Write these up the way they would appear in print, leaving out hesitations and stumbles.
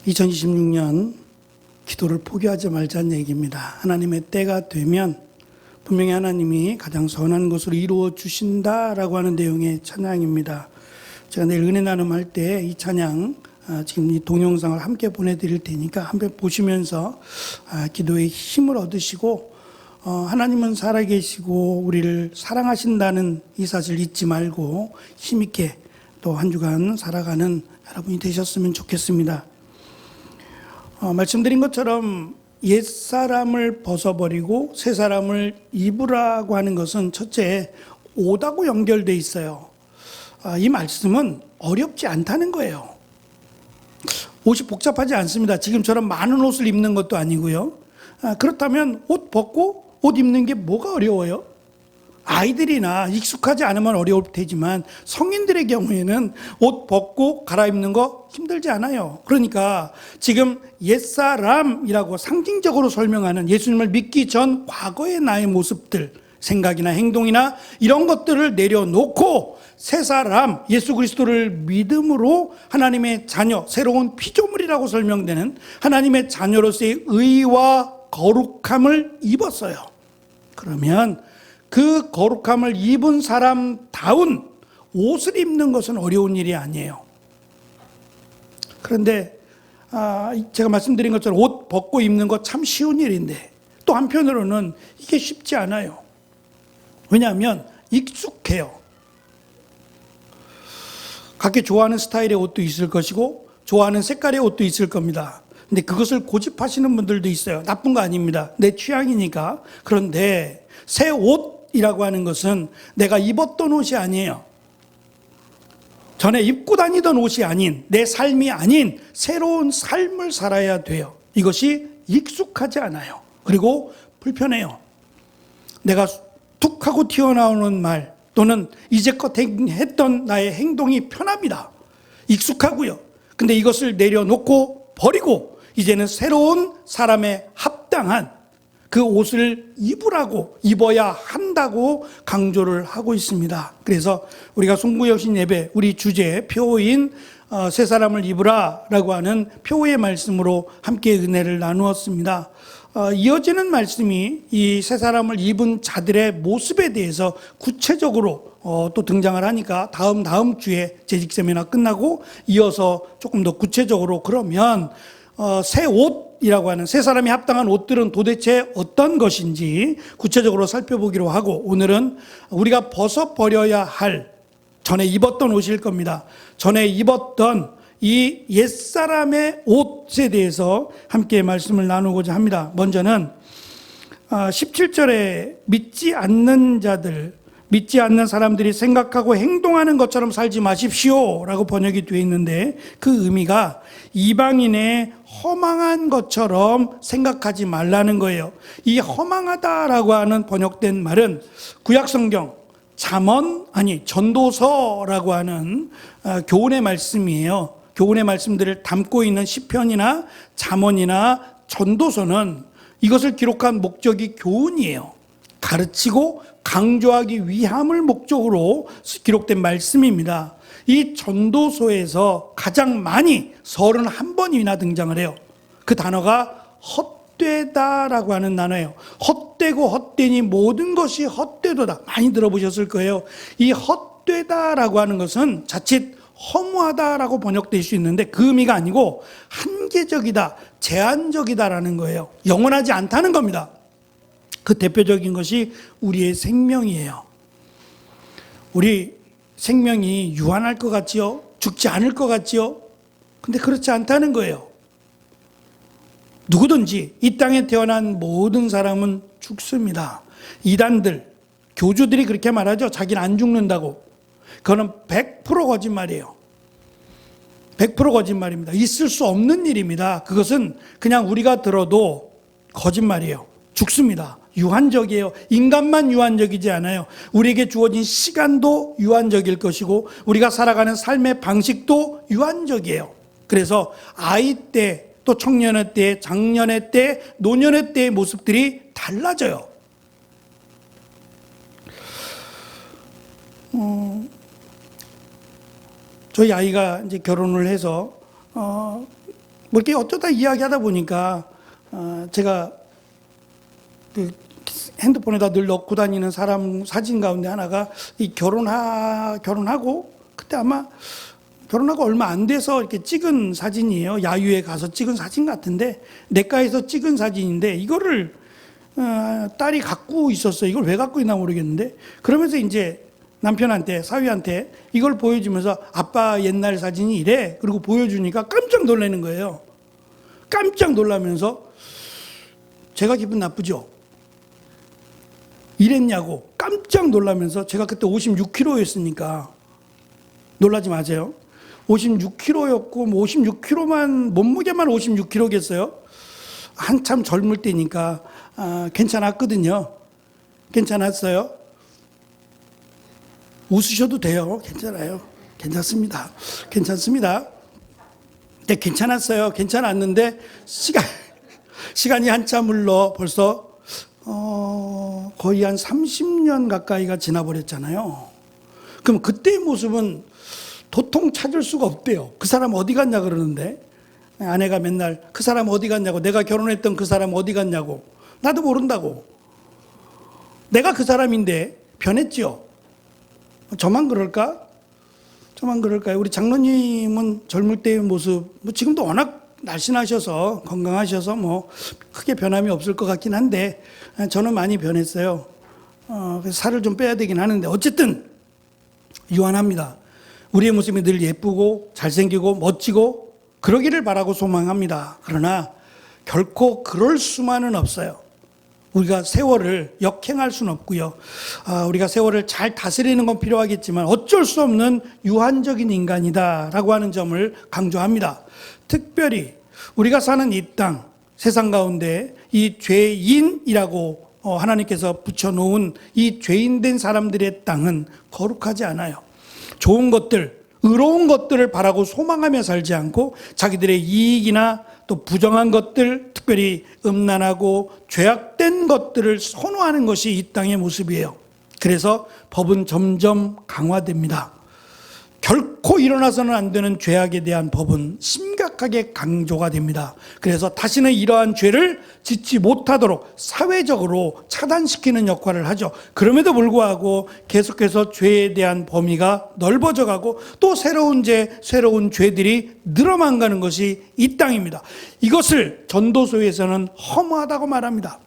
2026년 기도를 포기하지 말자는 얘기입니다. 하나님의 때가 되면 분명히 하나님이 가장 선한 것으로 이루어 주신다라고 하는 내용의 찬양입니다. 제가 내일 은혜 나눔할 때 이 찬양 지금 이 동영상을 함께 보내드릴 테니까 한번 보시면서 기도의 힘을 얻으시고 하나님은 살아계시고 우리를 사랑하신다는 이 사실 잊지 말고 힘있게 또 한 주간 살아가는 여러분이 되셨으면 좋겠습니다. 말씀드린 것처럼 옛사람을 벗어버리고 새사람을 입으라고 하는 것은 첫째 옷하고 연결되어 있어요. 이 말씀은 어렵지 않다는 거예요. 옷이 복잡하지 않습니다. 지금처럼 많은 옷을 입는 것도 아니고요. 그렇다면 옷 벗고 옷 입는 게 뭐가 어려워요? 아이들이나 익숙하지 않으면 어려울 테지만 성인들의 경우에는 옷 벗고 갈아입는 거 힘들지 않아요. 그러니까 지금 옛사람이라고 상징적으로 설명하는 예수님을 믿기 전 과거의 나의 모습들, 생각이나 행동이나 이런 것들을 내려놓고 새사람 예수 그리스도를 믿음으로 하나님의 자녀, 새로운 피조물이라고 설명되는 하나님의 자녀로서의 의와 거룩함을 입었어요. 그러면 그 거룩함을 입은 사람다운 옷을 입는 것은 어려운 일이 아니에요. 그런데 제가 말씀드린 것처럼 옷 벗고 입는 거 참 쉬운 일인데 또 한편으로는 이게 쉽지 않아요. 왜냐하면 익숙해요. 각기 좋아하는 스타일의 옷도 있을 것이고 좋아하는 색깔의 옷도 있을 겁니다. 근데 그것을 고집하시는 분들도 있어요. 나쁜 거 아닙니다. 내 취향이니까. 그런데 새 옷이라고 하는 것은 내가 입었던 옷이 아니에요. 전에 입고 다니던 옷이 아닌, 내 삶이 아닌 새로운 삶을 살아야 돼요. 이것이 익숙하지 않아요. 그리고 불편해요. 내가 툭 하고 튀어나오는 말 또는 이제껏 했던 나의 행동이 편합니다. 익숙하고요. 근데 이것을 내려놓고 버리고 이제는 새로운 사람에 합당한 그 옷을 입어야 한다고 강조를 하고 있습니다. 그래서 우리가 송구여신 예배 우리 주제 표인 새 사람을 입으라 라고 하는 표의 말씀으로 함께 은혜를 나누었습니다. 이어지는 말씀이 이 새 사람을 입은 자들의 모습에 대해서 구체적으로 또 등장을 하니까 다음 주에 재직 세미나 끝나고 이어서 조금 더 구체적으로 그러면 새 옷이라고 하는 새 사람이 합당한 옷들은 도대체 어떤 것인지 구체적으로 살펴보기로 하고 오늘은 우리가 벗어버려야 할 전에 입었던 옷일 겁니다. 전에 입었던 이 옛사람의 옷에 대해서 함께 말씀을 나누고자 합니다. 먼저는 17절에 믿지 않는 사람들이 생각하고 행동하는 것처럼 살지 마십시오 라고 번역이 되어 있는데 그 의미가 이방인의 허망한 것처럼 생각하지 말라는 거예요. 이 허망하다라고 하는 번역된 말은 구약성경 전도서라고 하는 교훈의 말씀이에요. 교훈의 말씀들을 담고 있는 시편이나 잠언이나 전도서는 이것을 기록한 목적이 교훈이에요. 가르치고 강조하기 위함을 목적으로 기록된 말씀입니다. 이 전도서에서 가장 많이 31번이나 등장을 해요. 그 단어가 헛되다라고 하는 단어예요. 헛되고 헛되니 모든 것이 헛되도다. 많이 들어보셨을 거예요. 이 헛되다라고 하는 것은 자칫 허무하다라고 번역될 수 있는데 그 의미가 아니고 한계적이다, 제한적이다라는 거예요. 영원하지 않다는 겁니다. 그 대표적인 것이 우리의 생명이에요. 우리 생명이 유한할 것 같지요? 죽지 않을 것 같지요? 근데 그렇지 않다는 거예요. 누구든지 이 땅에 태어난 모든 사람은 죽습니다. 이단들, 교주들이 그렇게 말하죠. 자기는 안 죽는다고. 그거는 100% 거짓말이에요. 100% 거짓말입니다. 있을 수 없는 일입니다. 그것은 그냥 우리가 들어도 거짓말이에요. 죽습니다. 유한적이에요. 인간만 유한적이지 않아요. 우리에게 주어진 시간도 유한적일 것이고 우리가 살아가는 삶의 방식도 유한적이에요. 그래서 아이 때, 또 청년의 때, 장년의 때, 노년의 때의 모습들이 달라져요. 저희 아이가 이제 결혼을 해서 뭐 이렇게 어쩌다 이야기하다 보니까 제가 그 핸드폰에다 늘 넣고 다니는 사람 사진 가운데 하나가 이 결혼하고 그때 아마 결혼하고 얼마 안 돼서 이렇게 찍은 사진이에요. 야유회 가서 찍은 사진 같은데 내과에서 찍은 사진인데 이거를 딸이 갖고 있었어요. 이걸 왜 갖고 있나 모르겠는데 그러면서 이제 남편한테 사위한테 이걸 보여주면서 아빠 옛날 사진이 이래. 그리고 보여주니까 깜짝 놀라는 거예요. 깜짝 놀라면서 제가 기분 나쁘죠. 이랬냐고 깜짝 놀라면서 제가 그때 56kg였으니까 놀라지 마세요. 56kg였고 56kg만 몸무게만 56kg겠어요. 한참 젊을 때니까 괜찮았거든요. 괜찮았어요. 웃으셔도 돼요. 괜찮아요. 괜찮습니다. 괜찮습니다. 네, 괜찮았어요. 괜찮았는데 시간이 한참 흘러 벌써 거의 한 30년 가까이가 지나버렸잖아요. 그럼 그때의 모습은 도통 찾을 수가 없대요. 그 사람 어디 갔냐 그러는데 아내가 맨날 그 사람 어디 갔냐고 내가 결혼했던 그 사람 어디 갔냐고 나도 모른다고 내가 그 사람인데 변했죠. 저만 그럴까? 저만 그럴까요? 우리 장로님은 젊을 때의 모습 뭐 지금도 워낙 날씬하셔서 건강하셔서 뭐 크게 변함이 없을 것 같긴 한데 저는 많이 변했어요. 그래서 살을 좀 빼야 되긴 하는데 어쨌든 유한합니다. 우리의 모습이 늘 예쁘고 잘생기고 멋지고 그러기를 바라고 소망합니다. 그러나 결코 그럴 수만은 없어요. 우리가 세월을 역행할 수는 없고요. 우리가 세월을 잘 다스리는 건 필요하겠지만 어쩔 수 없는 유한적인 인간이다라고 하는 점을 강조합니다. 특별히 우리가 사는 이 땅, 세상 가운데 이 죄인이라고 하나님께서 붙여놓은 이 죄인된 사람들의 땅은 거룩하지 않아요. 좋은 것들, 의로운 것들을 바라고 소망하며 살지 않고 자기들의 이익이나 또 부정한 것들, 특별히 음란하고 죄악된 것들을 선호하는 것이 이 땅의 모습이에요. 그래서 법은 점점 강화됩니다. 결코 일어나서는 안 되는 죄악에 대한 법은 심각하게 강조가 됩니다. 그래서 다시는 이러한 죄를 짓지 못하도록 사회적으로 차단시키는 역할을 하죠. 그럼에도 불구하고 계속해서 죄에 대한 범위가 넓어져 가고 또 새로운 죄들이 늘어만 가는 것이 이 땅입니다. 이것을 전도서에서는 허무하다고 말합니다.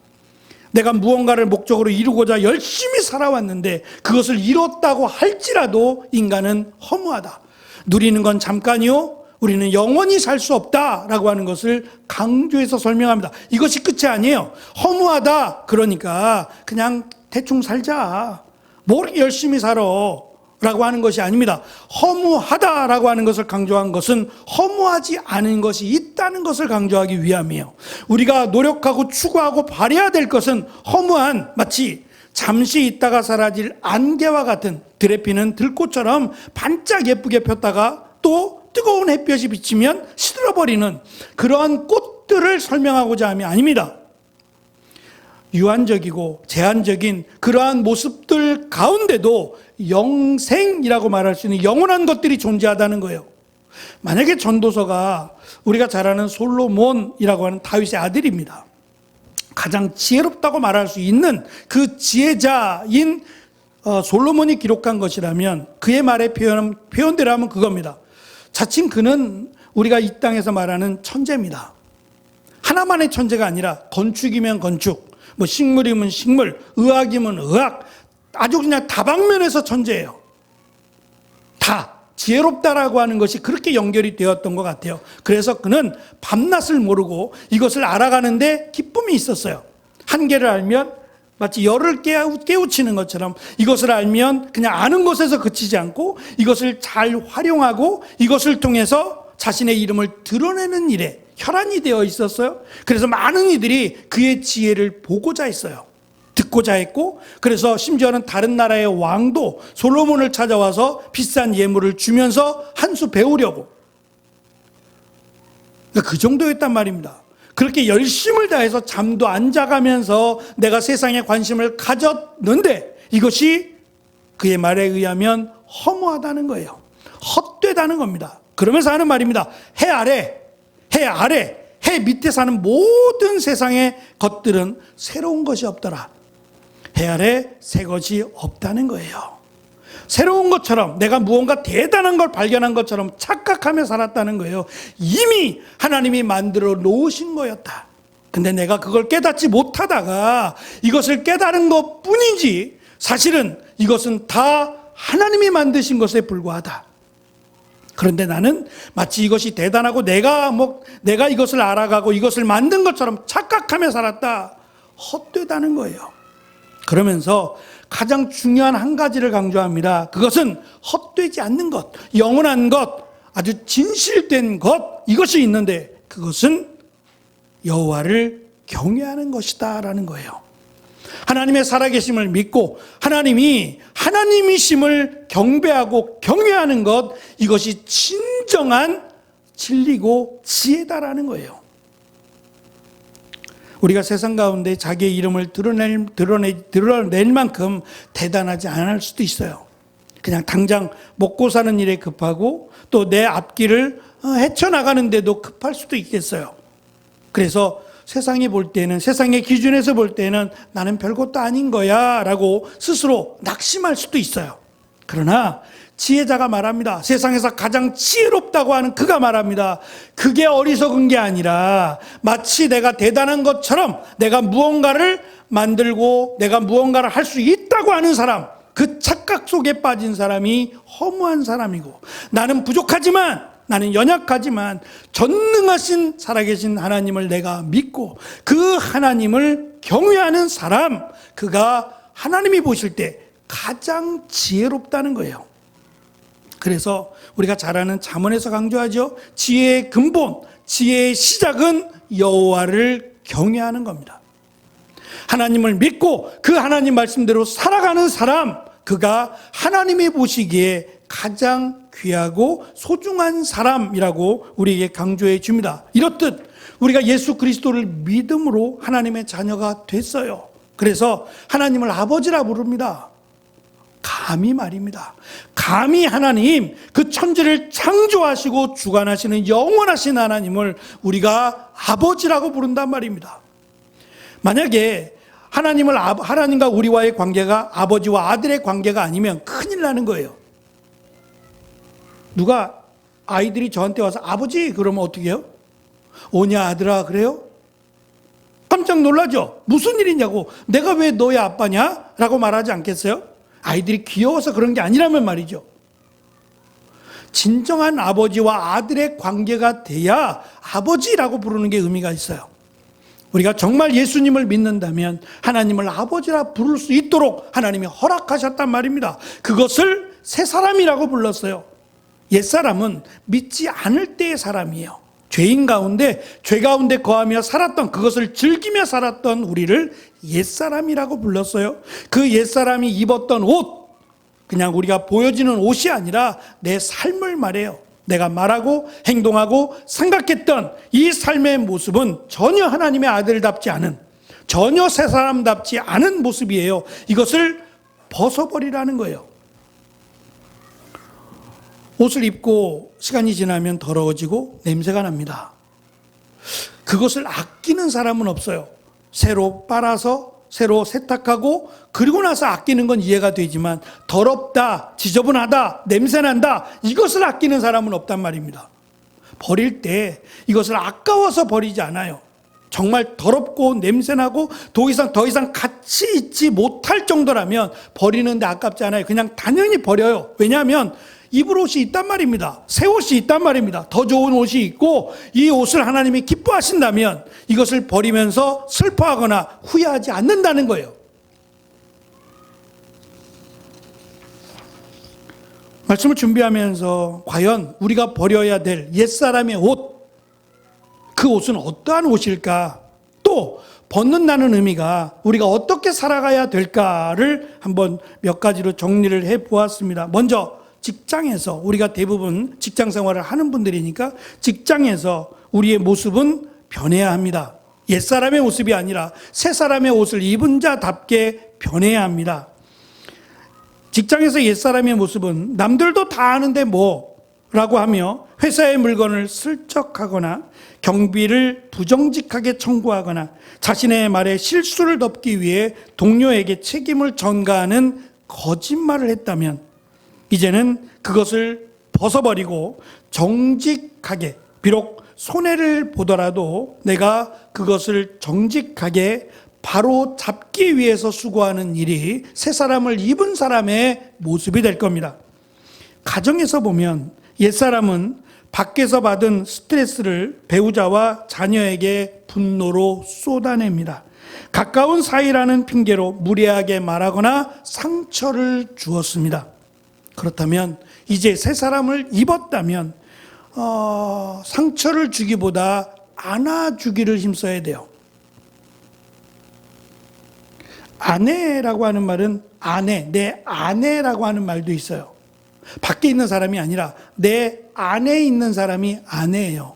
내가 무언가를 목적으로 이루고자 열심히 살아왔는데 그것을 이뤘다고 할지라도 인간은 허무하다. 누리는 건 잠깐이요. 우리는 영원히 살 수 없다라고 하는 것을 강조해서 설명합니다. 이것이 끝이 아니에요. 허무하다. 그러니까 그냥 대충 살자. 뭘 열심히 살아. 라고 하는 것이 아닙니다. 허무하다라고 하는 것을 강조한 것은 허무하지 않은 것이 있다는 것을 강조하기 위함이에요. 우리가 노력하고 추구하고 바라야 될 것은 허무한 마치 잠시 있다가 사라질 안개와 같은 들에 피는 들꽃처럼 반짝 예쁘게 폈다가 또 뜨거운 햇볕이 비치면 시들어버리는 그러한 꽃들을 설명하고자 함이 아닙니다. 유한적이고 제한적인 그러한 모습들 가운데도 영생이라고 말할 수 있는 영원한 것들이 존재하다는 거예요. 만약에 전도서가 우리가 잘 아는 솔로몬이라고 하는 다윗의 아들입니다. 가장 지혜롭다고 말할 수 있는 그 지혜자인 솔로몬이 기록한 것이라면 그의 말의 표현대로 하면 그겁니다. 자칭 그는 우리가 이 땅에서 말하는 천재입니다. 하나만의 천재가 아니라 건축이면 건축, 뭐 식물이면 식물, 의학이면 의학, 아주 그냥 다방면에서 천재예요. 다 지혜롭다라고 하는 것이 그렇게 연결이 되었던 것 같아요. 그래서 그는 밤낮을 모르고 이것을 알아가는데 기쁨이 있었어요. 한계를 알면 마치 열을 깨우치는 것처럼 이것을 알면 그냥 아는 것에서 그치지 않고 이것을 잘 활용하고 이것을 통해서 자신의 이름을 드러내는 일에 혈안이 되어 있었어요. 그래서 많은 이들이 그의 지혜를 보고자 했어요. 듣고자 했고, 그래서 심지어는 다른 나라의 왕도 솔로몬을 찾아와서 비싼 예물을 주면서 한 수 배우려고. 그 정도였단 말입니다. 그렇게 열심을 다해서 잠도 안 자가면서 내가 세상에 관심을 가졌는데 이것이 그의 말에 의하면 허무하다는 거예요. 헛되다는 겁니다. 그러면서 하는 말입니다. 해 아래, 해 밑에 사는 모든 세상의 것들은 새로운 것이 없더라. 해 아래 새 것이 없다는 거예요. 새로운 것처럼, 내가 무언가 대단한 걸 발견한 것처럼 착각하며 살았다는 거예요. 이미 하나님이 만들어 놓으신 거였다. 근데 내가 그걸 깨닫지 못하다가 이것을 깨달은 것 뿐이지, 사실은 이것은 다 하나님이 만드신 것에 불과하다. 그런데 나는 마치 이것이 대단하고 내가 이것을 알아가고 이것을 만든 것처럼 착각하며 살았다. 헛되다는 거예요. 그러면서 가장 중요한 한 가지를 강조합니다. 그것은 헛되지 않는 것, 영원한 것, 아주 진실된 것, 이것이 있는데 그것은 여호와를 경외하는 것이다라는 거예요. 하나님의 살아계심을 믿고 하나님이 하나님이심을 경배하고 경외하는 것, 이것이 진정한 진리고 지혜다라는 거예요. 우리가 세상 가운데 자기의 이름을 드러낼 만큼 대단하지 않을 수도 있어요. 그냥 당장 먹고 사는 일에 급하고 또 내 앞길을 헤쳐나가는데도 급할 수도 있겠어요. 그래서 세상이 볼 때는, 세상의 기준에서 볼 때는 나는 별것도 아닌 거야 라고 스스로 낙심할 수도 있어요. 그러나 지혜자가 말합니다. 세상에서 가장 지혜롭다고 하는 그가 말합니다. 그게 어리석은 게 아니라 마치 내가 대단한 것처럼 내가 무언가를 만들고 내가 무언가를 할 수 있다고 하는 사람, 그 착각 속에 빠진 사람이 허무한 사람이고, 나는 부족하지만, 나는 연약하지만 전능하신 살아계신 하나님을 내가 믿고 그 하나님을 경외하는 사람, 그가 하나님이 보실 때 가장 지혜롭다는 거예요. 그래서 우리가 잘 아는 잠언에서 강조하죠. 지혜의 근본, 지혜의 시작은 여호와를 경외하는 겁니다. 하나님을 믿고 그 하나님 말씀대로 살아가는 사람, 그가 하나님이 보시기에 가장 귀하고 소중한 사람이라고 우리에게 강조해 줍니다. 이렇듯 우리가 예수 그리스도를 믿음으로 하나님의 자녀가 됐어요. 그래서 하나님을 아버지라 부릅니다. 감히 말입니다. 감히 하나님, 그 천지를 창조하시고 주관하시는 영원하신 하나님을 우리가 아버지라고 부른단 말입니다. 만약에 하나님과 우리와의 관계가 아버지와 아들의 관계가 아니면 큰일 나는 거예요. 누가 아이들이 저한테 와서 아버지 그러면 어떻게 해요? 오냐 아들아 그래요? 깜짝 놀라죠. 무슨 일이냐고, 내가 왜 너의 아빠냐? 라고 말하지 않겠어요? 아이들이 귀여워서 그런 게 아니라면 말이죠. 진정한 아버지와 아들의 관계가 돼야 아버지라고 부르는 게 의미가 있어요. 우리가 정말 예수님을 믿는다면 하나님을 아버지라 부를 수 있도록 하나님이 허락하셨단 말입니다. 그것을 새 사람이라고 불렀어요. 옛사람은 믿지 않을 때의 사람이에요. 죄 가운데 거하며 살았던, 그것을 즐기며 살았던 우리를 옛사람이라고 불렀어요. 그 옛사람이 입었던 옷, 그냥 우리가 보여지는 옷이 아니라 내 삶을 말해요. 내가 말하고 행동하고 생각했던 이 삶의 모습은 전혀 하나님의 아들답지 않은, 전혀 새 사람답지 않은 모습이에요. 이것을 벗어버리라는 거예요. 옷을 입고 시간이 지나면 더러워지고 냄새가 납니다. 그것을 아끼는 사람은 없어요. 새로 빨아서 새로 세탁하고 그리고 나서 아끼는 건 이해가 되지만 더럽다, 지저분하다, 냄새난다, 이것을 아끼는 사람은 없단 말입니다. 버릴 때 이것을 아까워서 버리지 않아요. 정말 더럽고 냄새나고 더 이상 같이 있지 못할 정도라면 버리는데 아깝지 않아요. 그냥 당연히 버려요. 왜냐하면 입을 옷이 있단 말입니다. 새 옷이 있단 말입니다. 더 좋은 옷이 있고 이 옷을 하나님이 기뻐하신다면 이것을 버리면서 슬퍼하거나 후회하지 않는다는 거예요. 말씀을 준비하면서 과연 우리가 버려야 될 옛사람의 옷, 그 옷은 어떠한 옷일까? 또 벗는다는 의미가 우리가 어떻게 살아가야 될까를 한번 몇 가지로 정리를 해보았습니다. 먼저 직장에서, 우리가 대부분 직장 생활을 하는 분들이니까 직장에서 우리의 모습은 변해야 합니다. 옛사람의 모습이 아니라 새 사람의 옷을 입은 자답게 변해야 합니다. 직장에서 옛사람의 모습은 남들도 다 아는데 라고 하며 회사의 물건을 슬쩍하거나 경비를 부정직하게 청구하거나 자신의 말에 실수를 덮기 위해 동료에게 책임을 전가하는 거짓말을 했다면 이제는 그것을 벗어버리고 정직하게, 비록 손해를 보더라도 내가 그것을 정직하게 바로 잡기 위해서 수고하는 일이 새 사람을 입은 사람의 모습이 될 겁니다. 가정에서 보면 옛사람은 밖에서 받은 스트레스를 배우자와 자녀에게 분노로 쏟아냅니다. 가까운 사이라는 핑계로 무례하게 말하거나 상처를 주었습니다. 그렇다면 이제 새 사람을 입었다면 상처를 주기보다 안아주기를 힘써야 돼요. 아내라고 하는 말은 내 아내라고 하는 말도 있어요. 밖에 있는 사람이 아니라 내 안에 있는 사람이 아내예요.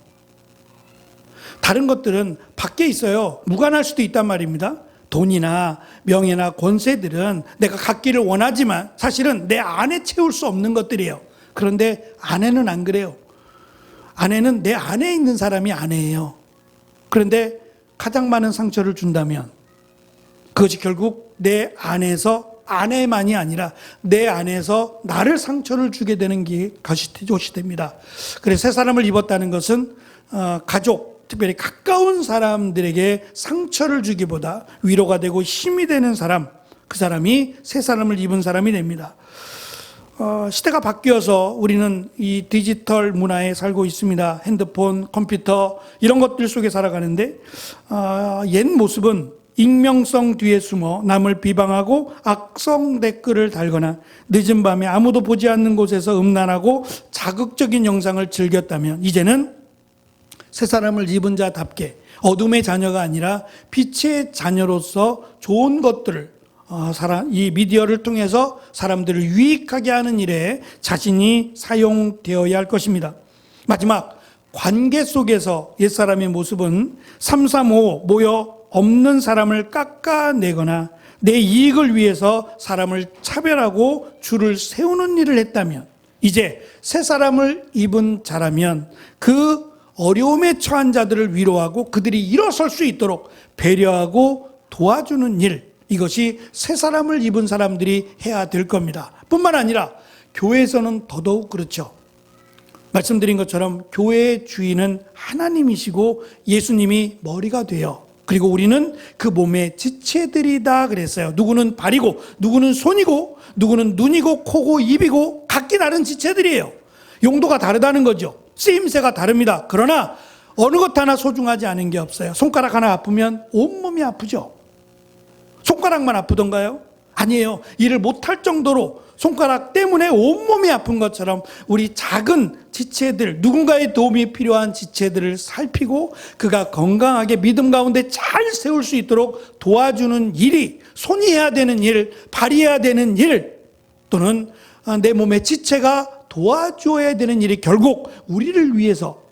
다른 것들은 밖에 있어요. 무관할 수도 있단 말입니다. 돈이나 명예나 권세들은 내가 갖기를 원하지만 사실은 내 안에 채울 수 없는 것들이에요. 그런데 아내는 안 그래요. 아내는 내 안에 있는 사람이 아내예요. 그런데 가장 많은 상처를 준다면 그것이 결국 내 안에서 아내만이 아니라 내 안에서 나를 상처를 주게 되는 것이 됩니다. 그래서 새 사람을 입었다는 것은 가족, 특별히 가까운 사람들에게 상처를 주기보다 위로가 되고 힘이 되는 사람, 그 사람이 새 사람을 입은 사람이 됩니다. 시대가 바뀌어서 우리는 이 디지털 문화에 살고 있습니다. 핸드폰, 컴퓨터 이런 것들 속에 살아가는데 옛 모습은 익명성 뒤에 숨어 남을 비방하고 악성 댓글을 달거나 늦은 밤에 아무도 보지 않는 곳에서 음란하고 자극적인 영상을 즐겼다면 이제는 새 사람을 입은 자답게 어둠의 자녀가 아니라 빛의 자녀로서 좋은 것들을 이 미디어를 통해서 사람들을 유익하게 하는 일에 자신이 사용되어야 할 것입니다. 마지막, 관계 속에서 옛사람의 모습은 335 모여 없는 사람을 깎아내거나 내 이익을 위해서 사람을 차별하고 줄을 세우는 일을 했다면 이제 새 사람을 입은 자라면 그 어려움에 처한 자들을 위로하고 그들이 일어설 수 있도록 배려하고 도와주는 일, 이것이 새 사람을 입은 사람들이 해야 될 겁니다. 뿐만 아니라 교회에서는 더더욱 그렇죠. 말씀드린 것처럼 교회의 주인은 하나님이시고 예수님이 머리가 돼요. 그리고 우리는 그 몸의 지체들이다 그랬어요. 누구는 발이고 누구는 손이고 누구는 눈이고 코고 입이고 각기 다른 지체들이에요. 용도가 다르다는 거죠. 쓰임새가 다릅니다. 그러나 어느 것 하나 소중하지 않은 게 없어요. 손가락 하나 아프면 온몸이 아프죠. 손가락만 아프던가요? 아니에요. 일을 못할 정도로 손가락 때문에 온몸이 아픈 것처럼 우리 작은 지체들, 누군가의 도움이 필요한 지체들을 살피고 그가 건강하게 믿음 가운데 잘 세울 수 있도록 도와주는 일이, 손이 해야 되는 일, 발이 해야 되는 일, 또는 내 몸의 지체가 도와줘야 되는 일이 결국 우리를 위해서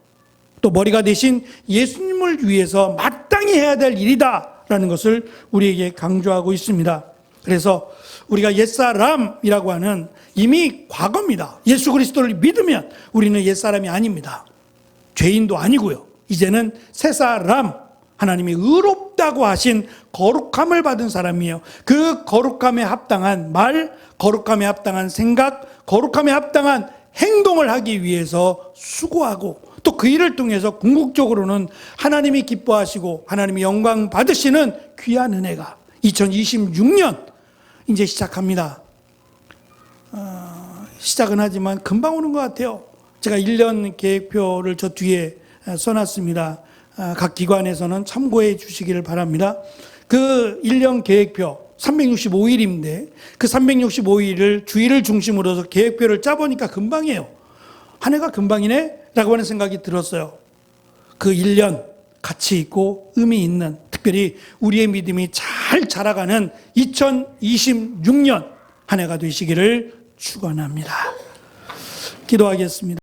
또 머리가 되신 예수님을 위해서 마땅히 해야 될 일이다라는 것을 우리에게 강조하고 있습니다. 그래서 우리가 옛사람이라고 하는 이미 과거입니다. 예수 그리스도를 믿으면 우리는 옛사람이 아닙니다. 죄인도 아니고요. 이제는 새사람, 하나님이 의롭다고 하신 거룩함을 받은 사람이에요. 그 거룩함에 합당한 말, 거룩함에 합당한 생각, 거룩함에 합당한 행동을 하기 위해서 수고하고 또 그 일을 통해서 궁극적으로는 하나님이 기뻐하시고 하나님이 영광 받으시는 귀한 은혜가 2026년 이제 시작합니다. 시작은 하지만 금방 오는 것 같아요. 제가 1년 계획표를 저 뒤에 써놨습니다. 각 기관에서는 참고해 주시기를 바랍니다. 그 1년 계획표 365일인데 그 365일을 주일을 중심으로 해서 계획표를 짜보니까 금방이에요. 한 해가 금방이네? 라고 하는 생각이 들었어요. 그 1년 가치 있고 의미 있는, 특별히 우리의 믿음이 잘 자라가는 2026년 한 해가 되시기를 축원합니다. 기도하겠습니다.